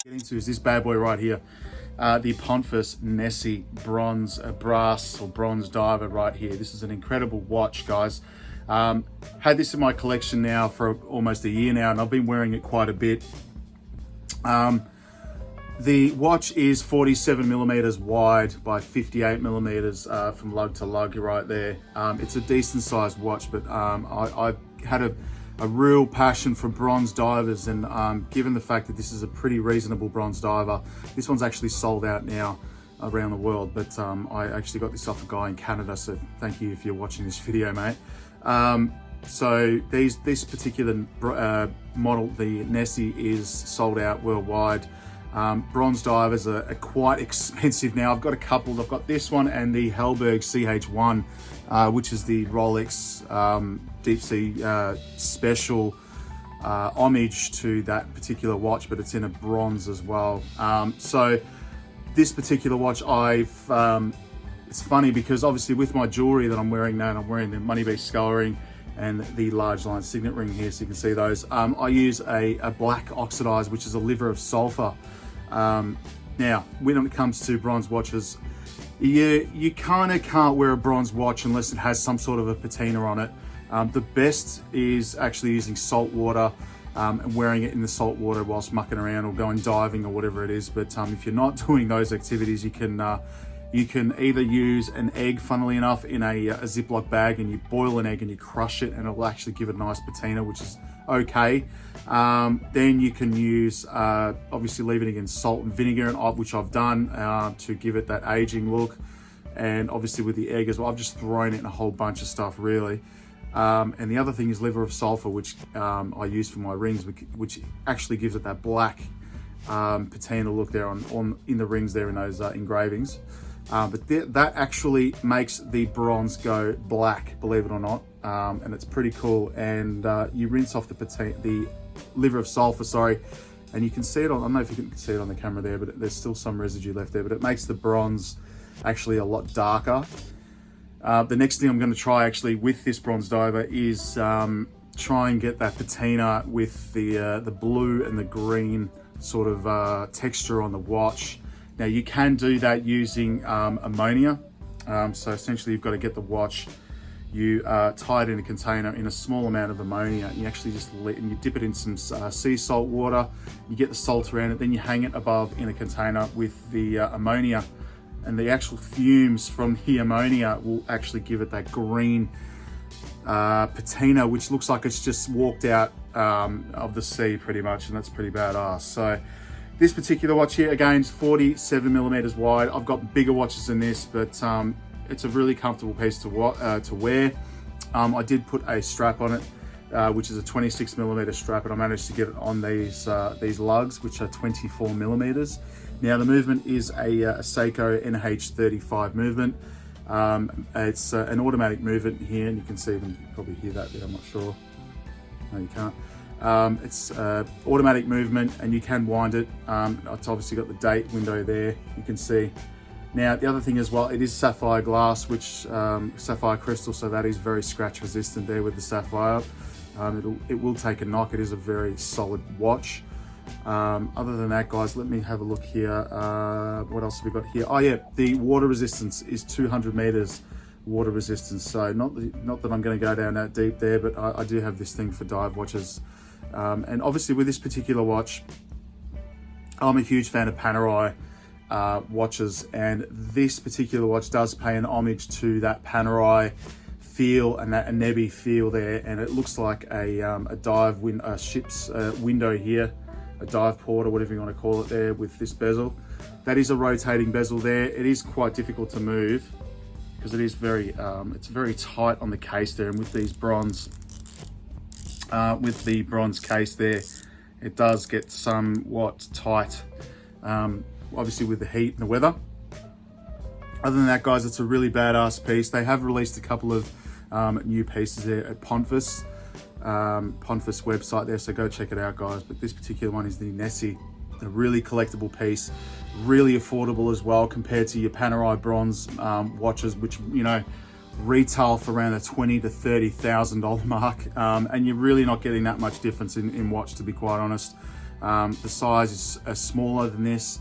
Get into is this bad boy right here, the Pontvs Nessi Brass or bronze diver right here. This is an incredible watch, guys. Had this in my collection now for almost a year now, and I've been wearing it quite a bit. The watch is 47 millimeters wide by 58 millimeters from lug to lug right there. It's a decent sized watch, but I had a real passion for bronze divers, and given the fact that this is a pretty reasonable bronze diver, this one's actually sold out now around the world, but I actually got this off a guy in Canada, so thank you if you're watching this video, mate. So this particular model, the Nessi, is sold out worldwide. Bronze divers are quite expensive now. I've got a couple. I've got this one and the Hellberg CH1, which is the Rolex deep sea special homage to that particular watch, but it's in a bronze as well. So this particular watch, it's funny because obviously with my jewelry that I'm wearing now, and I'm wearing the Money Beast skull ring and the large line signet ring here, so you can see those. I use a black oxidized, which is a liver of sulfur. Now, when it comes to bronze watches, you kind of can't wear a bronze watch unless it has some sort of a patina on it. The best is actually using salt water and wearing it in the salt water whilst mucking around or going diving or whatever it is. But if you're not doing those activities, you can either use an egg, funnily enough, in a Ziploc bag, and you boil an egg and you crush it, and it'll actually give it a nice patina, which is okay. Then you can use, obviously leave it in salt and vinegar, which I've done to give it that aging look. And obviously with the egg as well, I've just thrown it in a whole bunch of stuff, really. And the other thing is liver of sulfur, which I use for my rings, which actually gives it that black patina look there in the rings there in those engravings. But that actually makes the bronze go black, believe it or not, and it's pretty cool. And you rinse off the liver of sulfur, sorry, and you can see it on, I don't know if you can see it on the camera there, but there's still some residue left there, but it makes the bronze actually a lot darker. The next thing I'm going to try actually with this bronze diver is try and get that patina with the blue and the green sort of texture on the watch. Now you can do that using ammonia. So essentially you've got to get the watch, you tie it in a container in a small amount of ammonia, and you actually just and you dip it in some sea salt water, you get the salt around it, then you hang it above in a container with the ammonia, and the actual fumes from the ammonia will actually give it that green patina, which looks like it's just walked out of the sea pretty much, and that's pretty badass. So this particular watch here, again, is 47 millimeters wide. I've got bigger watches than this, but it's a really comfortable piece to wear. I did put a strap on it, which is a 26 millimeter strap, and I managed to get it on these lugs, which are 24 millimeters. Now the movement is a Seiko NH35 movement. It's an automatic movement here, and you can see them, you can probably hear that there, I'm not sure. No, you can't. It's automatic movement, and you can wind it. It's obviously got the date window there, you can see. Now the other thing as well, it is sapphire glass, which sapphire crystal, so that is very scratch resistant there with the sapphire. It will take a knock. It is a very solid watch. Other than that, guys, let me have a look here. What else have we got here? Oh yeah, the water resistance is 200 meters water resistance. So not that I'm going to go down that deep there, but I do have this thing for dive watches. And obviously with this particular watch, I'm a huge fan of PANERAI watches, and this particular watch does pay an homage to that PANERAI feel and that Anebi feel there, and it looks like a ship's window here, a dive port or whatever you want to call it there, with this bezel. That is a rotating bezel there. It is quite difficult to move because it is it's very tight on the case there, and with these bronze with the bronze case there, it does get somewhat tight, obviously with the heat and the weather. Other than that, guys, it's a really badass piece. They have released a couple of new pieces there at Pontvs website there, so go check it out, guys. But this particular one is the Nessi, a really collectible piece, really affordable as well compared to your PANERAI bronze watches, which, you know, retail for around the $20,000 to $30,000 mark, and you're really not getting that much difference in watch, to be quite honest. The size is smaller than this,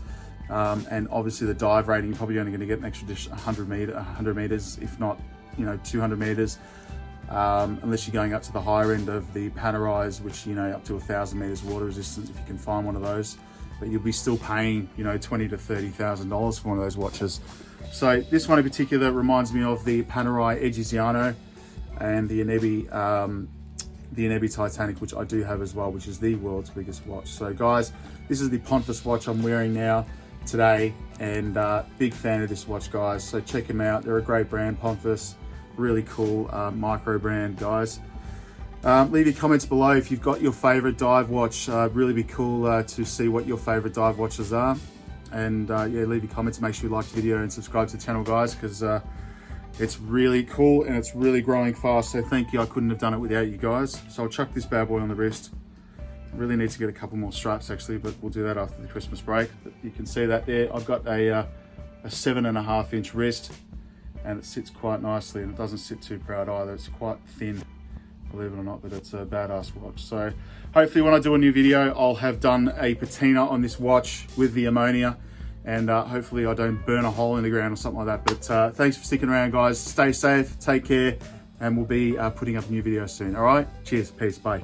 and obviously the dive rating, you're probably only going to get an extra 100 meters, if not 200 meters, unless you're going up to the higher end of the PANERAIs, which up to 1,000 meters water resistance, if you can find one of those. But you'll be still paying $20,000 to $30,000 for one of those watches. So this one in particular reminds me of the PANERAI Edgiziano and the Anebi Titanic, which I do have as well, which is the world's biggest watch. So guys, this is the Pontvs watch I'm wearing now today, and big fan of this watch, guys. So check them out. They're a great brand, Pontvs, really cool micro brand, guys. Leave your comments below if you've got your favorite dive watch. Really be cool to see what your favorite dive watches are. And yeah, leave your comments, make sure you like the video and subscribe to the channel, guys, because it's really cool and it's really growing fast. So thank you. I couldn't have done it without you guys. So I'll chuck this bad boy on the wrist. Really need to get a couple more straps actually, but we'll do that after the Christmas break. But you can see that there. I've got a 7.5 inch wrist, and it sits quite nicely, and it doesn't sit too proud either. It's quite thin, believe it or not, but it's a badass watch. So hopefully when I do a new video, I'll have done a patina on this watch with the ammonia, and hopefully I don't burn a hole in the ground or something like that. But thanks for sticking around, guys. Stay safe, take care, and we'll be putting up a new video soon. All right, cheers, peace, bye.